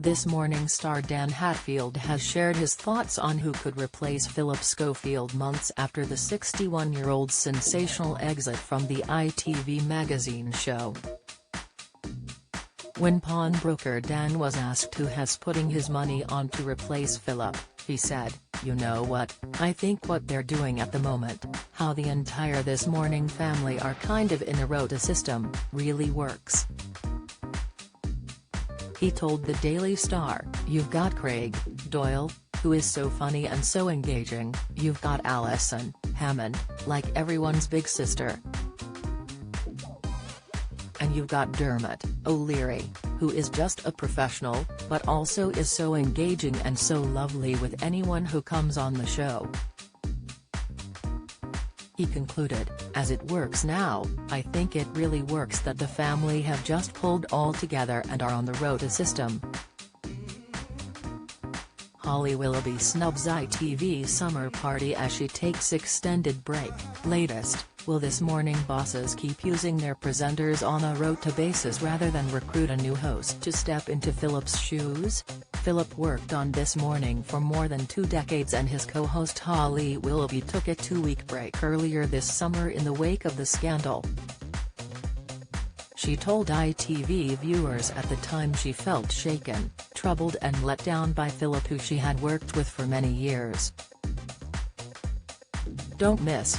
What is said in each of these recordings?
This Morning star Dan Hatfield has shared his thoughts on who could replace Phillip Schofield months after the 61-year-old's sensational exit from the ITV magazine show. When pawnbroker Dan was asked who has putting his money on to replace Phillip, he said, "You know what, I think what they're doing at the moment, how the entire This Morning family are kind of in a rota system, really works." He told the Daily Star, "You've got Craig, Doyle, who is so funny and so engaging, you've got Alison, Hammond, like everyone's big sister. And you've got Dermot, O'Leary, who is just a professional, but also is so engaging and so lovely with anyone who comes on the show." He concluded, "As it works now, I think it really works that the family have just pulled all together and are on the rota system." Holly Willoughby snubs ITV summer party as she takes extended break. Latest, will This Morning bosses keep using their presenters on a rota basis rather than recruit a new host to step into Phillip's shoes? Phillip worked on This Morning for more than 2 decades, and his co-host Holly Willoughby took a 2-week break earlier this summer in the wake of the scandal. She told ITV viewers at the time she felt shaken, troubled and let down by Phillip, who she had worked with for many years. "Don't miss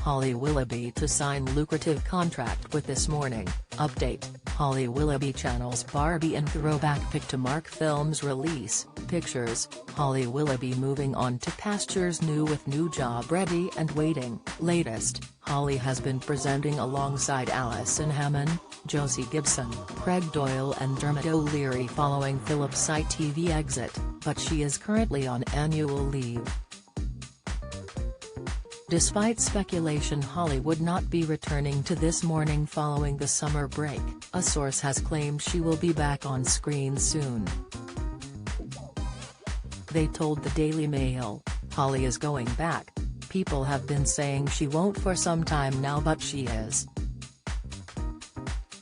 Holly Willoughby to sign lucrative contract with This Morning." Update: Holly Willoughby channels Barbie and throwback pic to mark film's release. Pictures: Holly Willoughby moving on to pastures new with new job ready and waiting. Latest: Holly has been presenting alongside Alison Hammond, Josie Gibson, Craig Doyle and Dermot O'Leary following Phillip's ITV exit, but she is currently on annual leave. Despite speculation Holly would not be returning to This Morning following the summer break, a source has claimed she will be back on screen soon. They told the Daily Mail, "Holly is going back. People have been saying she won't for some time now, but she is.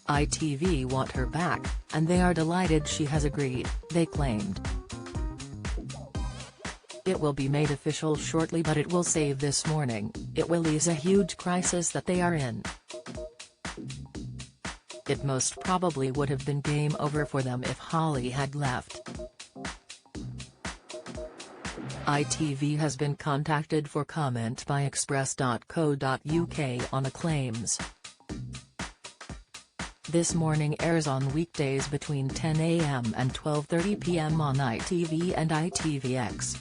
ITV want her back, and they are delighted she has agreed," they claimed. "It will be made official shortly, but it will save This Morning, it will ease a huge crisis that they are in. It most probably would have been game over for them if Holly had left." ITV has been contacted for comment by Express.co.uk on the claims. This Morning airs on weekdays between 10 a.m. and 12:30 p.m. on ITV and ITVX.